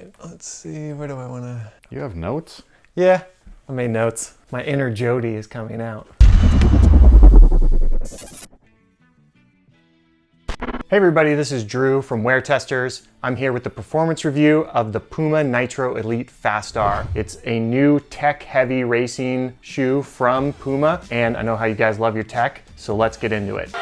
right, let's see, where do I want to... You have notes? Yeah, I made notes. My inner Jody is coming out. Hey everybody, this is Drew from WearTesters. I'm here with the performance review of the Puma Nitro Elite Fast-R. It's a new tech-heavy racing shoe from Puma, and I know how you guys love your tech, so let's get into it.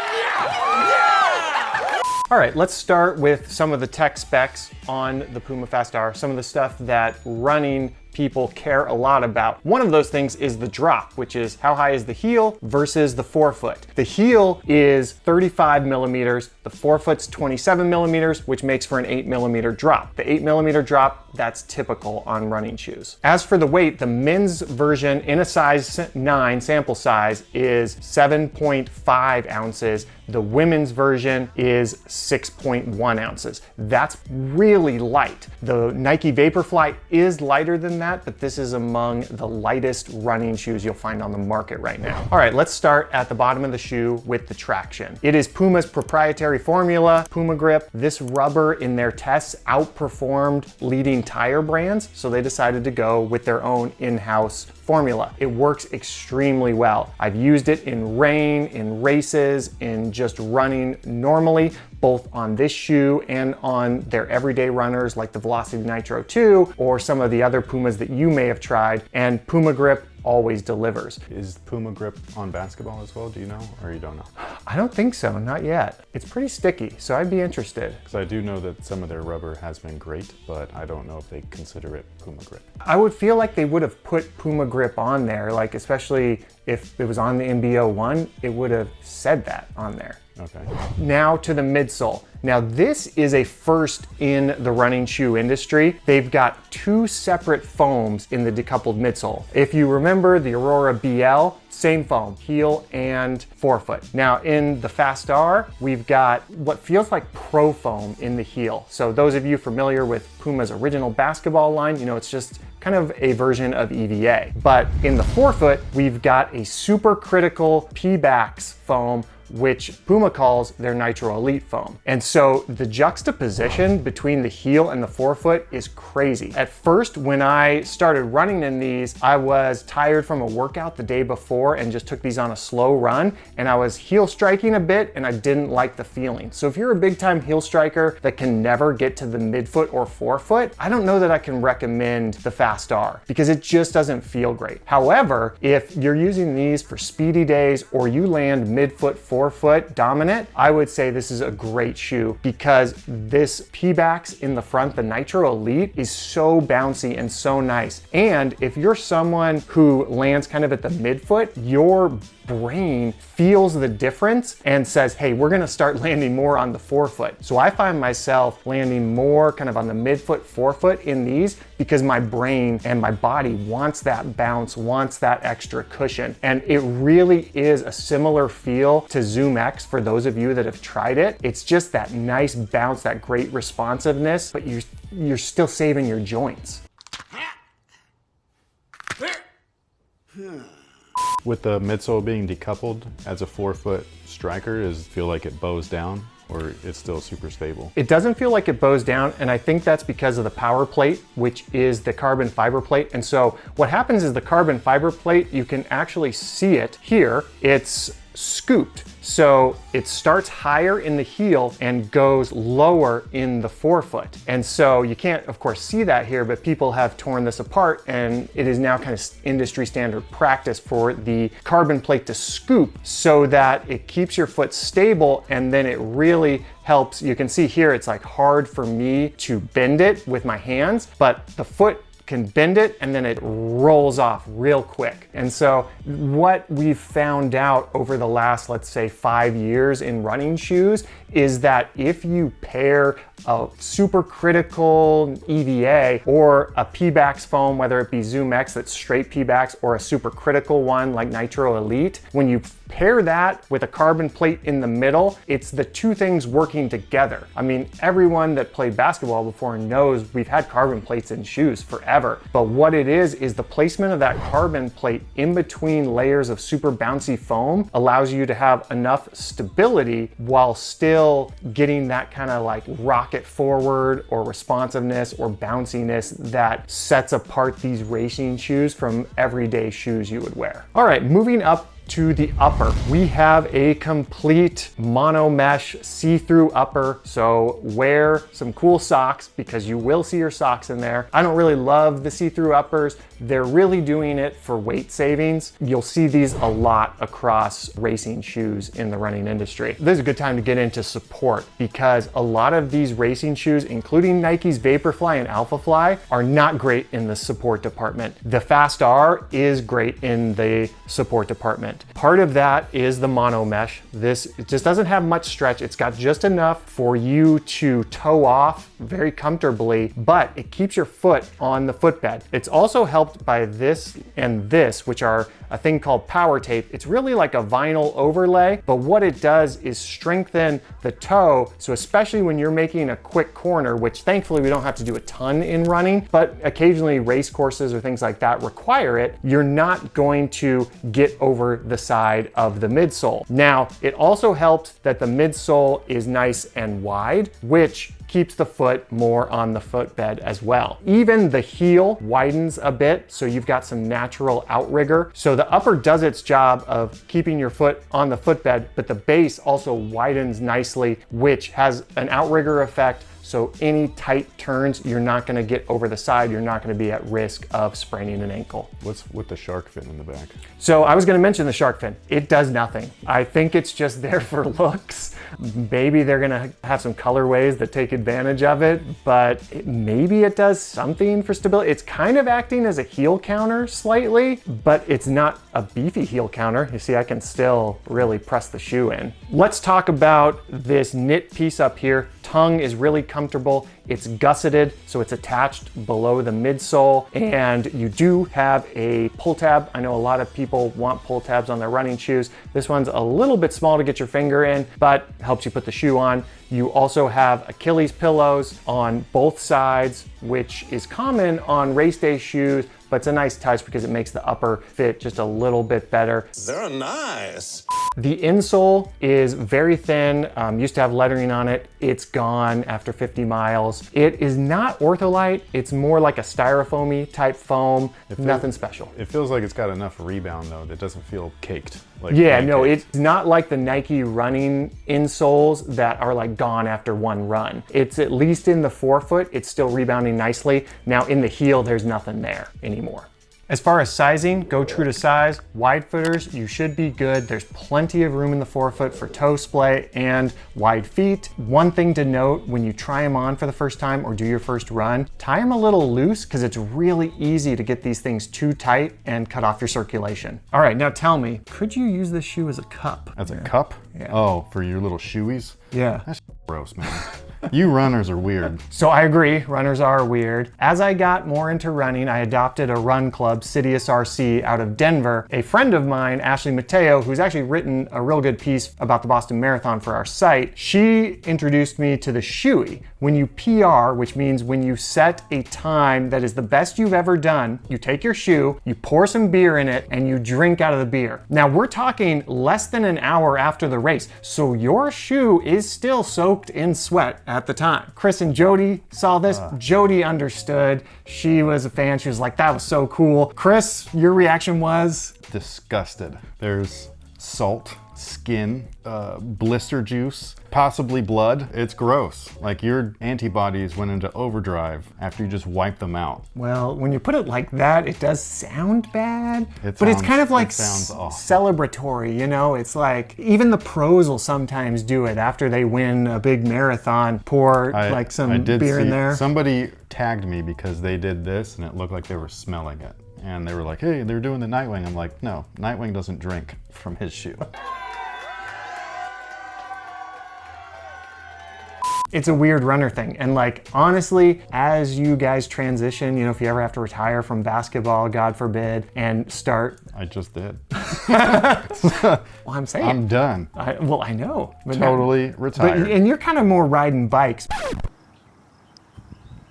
All right, let's start with some of the tech specs on the Puma Fast-R, some of the stuff that running people care a lot about. One of those things is the drop, which is how high is the heel versus the forefoot. The heel is 35 millimeters, the forefoot's 27 millimeters, which makes for an 8 millimeter drop. The 8 millimeter drop, that's typical on running shoes. As for the weight, the men's version in a size 9 sample size is 7.5 ounces. The women's version is 6.1 ounces. That's really light. The Nike Vaporfly is lighter than that, but this is among the lightest running shoes you'll find on the market right now. All right, let's start at the bottom of the shoe with the traction. It is Puma's proprietary formula, Puma Grip. This rubber in their tests outperformed leading tire brands, so they decided to go with their own in-house formula. It works extremely well. I've used it in rain, in races, in just running normally, both on this shoe and on their everyday runners like the Velocity Nitro 2 or some of the other Pumas that you may have tried, and Puma Grip always delivers. Is Puma Grip on basketball as well, do you know, or you don't know? I don't think so, not yet. It's pretty sticky, so I'd be interested. Because I do know that some of their rubber has been great, but I don't know if they consider it Puma Grip. I would feel like they would have put Puma Grip on there, like especially if it was on the MB01, it would have said that on there. Okay. Now to the midsole. Now this is a first in the running shoe industry. They've got two separate foams in the decoupled midsole. If you remember the Aurora BL, same foam, heel and forefoot. Now in the Fast-R, we've got what feels like Pro Foam in the heel. So those of you familiar with Puma's original basketball line, you know it's just kind of a version of EVA. But in the forefoot, we've got a supercritical P-Bax foam, which Puma calls their Nitro Elite foam. And so the juxtaposition between the heel and the forefoot is crazy. At first, when I started running in these, I was tired from a workout the day before and just took these on a slow run, and I was heel striking a bit and I didn't like the feeling. So if you're a big time heel striker that can never get to the midfoot or forefoot, I don't know that I can recommend the Fast-R because it just doesn't feel great. However, if you're using these for speedy days or you land midfoot, forefoot dominant, I would say this is a great shoe because this P-Bax in the front, the Nitro Elite, is so bouncy and so nice. And if you're someone who lands kind of at the midfoot, your brain feels the difference and says, hey, we're gonna start landing more on the forefoot. So I find myself landing more kind of on the midfoot, forefoot in these because my brain and my body wants that bounce, wants that extra cushion. And it really is a similar feel to Zoom X for those of you that have tried it. It's just that nice bounce, that great responsiveness, but you're still saving your joints. With the midsole being decoupled as a forefoot striker, does it feel like it bows down or it's still super stable? It doesn't feel like it bows down, and I think that's because of the power plate, which is the carbon fiber plate. And so what happens is the carbon fiber plate, you can actually see it here. It's scooped. So it starts higher in the heel and goes lower in the forefoot. And so you can't, of course, see that here, but people have torn this apart and it is now kind of industry standard practice for the carbon plate to scoop so that it keeps your foot stable, and then it really helps. You can see here, it's like hard for me to bend it with my hands, but the foot can bend it and then it rolls off real quick. And so what we've found out over the last, let's say 5 years in running shoes is that if you pair a supercritical EVA or a P-Bax foam, whether it be Zoom X that's straight P-Bax or a supercritical one like Nitro Elite, when you pair that with a carbon plate in the middle, it's the two things working together. I mean, everyone that played basketball before knows we've had carbon plates in shoes forever. But what it is the placement of that carbon plate in between layers of super bouncy foam allows you to have enough stability while still still getting that kind of like rocket forward or responsiveness or bounciness that sets apart these racing shoes from everyday shoes you would wear. All right, moving up to the upper, we have a complete mono mesh see-through upper. So wear some cool socks because you will see your socks in there. I don't really love the see-through uppers. They're really doing it for weight savings. You'll see these a lot across racing shoes in the running industry. This is a good time to get into support because a lot of these racing shoes, including Nike's Vaporfly and Alphafly, are not great in the support department. The Fast-R is great in the support department. Part of that is the mono mesh. It just doesn't have much stretch. It's got just enough for you to toe off very comfortably, but it keeps your foot on the footbed. It's also helped by this and this, which are a thing called power tape. It's really like a vinyl overlay, but what it does is strengthen the toe. So especially when you're making a quick corner, which thankfully we don't have to do a ton in running, but occasionally race courses or things like that require it, you're not going to get over the side of the midsole. Now, it also helps that the midsole is nice and wide, which keeps the foot more on the footbed as well. Even the heel widens a bit, so you've got some natural outrigger. So the upper does its job of keeping your foot on the footbed, but the base also widens nicely, which has an outrigger effect. So any tight turns, you're not gonna get over the side. You're not gonna be at risk of spraining an ankle. What's with the shark fin in the back? So I was gonna mention the shark fin. It does nothing. I think it's just there for looks. Maybe they're gonna have some colorways that take advantage of it, but maybe it does something for stability. It's kind of acting as a heel counter slightly, but it's not a beefy heel counter. You see, I can still really press the shoe in. Let's talk about this knit piece up here. Tongue is really comfortable. It's gusseted, so it's attached below the midsole, and you do have a pull tab. I know a lot of people want pull tabs on their running shoes. This one's a little bit small to get your finger in, but helps you put the shoe on. You also have Achilles pillows on both sides, which is common on race day shoes, but it's a nice touch because it makes the upper fit just a little bit better. They're nice. The insole is very thin, used to have lettering on it. It's gone after 50 miles. It is not ortholite. It's more like a styrofoamy type foam, nothing special. It feels like it's got enough rebound though that doesn't feel caked. Like yeah, no, it's not like the Nike running insoles that are like gone after one run. It's at least in the forefoot, it's still rebounding nicely. Now in the heel, there's nothing there anymore. As far as sizing, go true to size. Wide footers, you should be good. There's plenty of room in the forefoot for toe splay and wide feet. One thing to note when you try them on for the first time or do your first run, tie them a little loose because it's really easy to get these things too tight and cut off your circulation. All right, now tell me, could you use this shoe as a cup? As a cup? Yeah. Oh, for your little shoeys? Yeah. That's gross, man. You runners are weird. So I agree, runners are weird. As I got more into running, I adopted a run club, Sidious RC, out of Denver. A friend of mine, Ashley Mateo, who's actually written a real good piece about the Boston Marathon for our site, she introduced me to the Shoey. When you PR, which means when you set a time that is the best you've ever done, you take your shoe, you pour some beer in it, and you drink out of the beer. Now we're talking less than an hour after the race, so your shoe is still soaked in sweat at the time. Chris and Jody saw this. Jody understood. She was a fan. She was like, that was so cool. Chris, your reaction was? Disgusted. There's salt, skin, blister juice, possibly blood. It's gross. Like your antibodies went into overdrive after you just wiped them out. Well, when you put it like that, it does sound bad, but it's kind of like celebratory, you know? It's like, even the pros will sometimes do it after they win a big marathon, pour like some beer in there. Somebody tagged me because they did this and it looked like they were smelling it. And they were like, hey, they're doing the Nightwing. I'm like, no, Nightwing doesn't drink from his shoe. It's a weird runner thing. And like, honestly, as you guys transition, you know, if you ever have to retire from basketball, God forbid, and start. I just did. Well, I'm saying. I'm done. Well, I know. But totally retired. And you're kind of more riding bikes.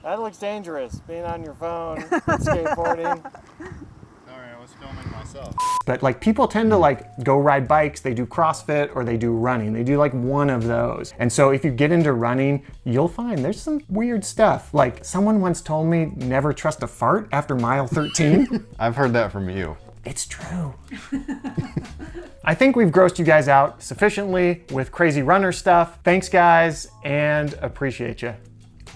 That looks dangerous, being on your phone, skateboarding. All right, was filming myself. But like people tend to like go ride bikes, they do CrossFit or they do running. They do like one of those. And so if you get into running, you'll find there's some weird stuff. Like someone once told me never trust a fart after mile 13. I've heard that from you. It's true. I think we've grossed you guys out sufficiently with crazy runner stuff. Thanks guys, and appreciate you.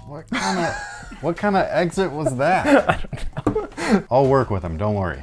What kind of exit was that? I don't know. I'll work with him, don't worry.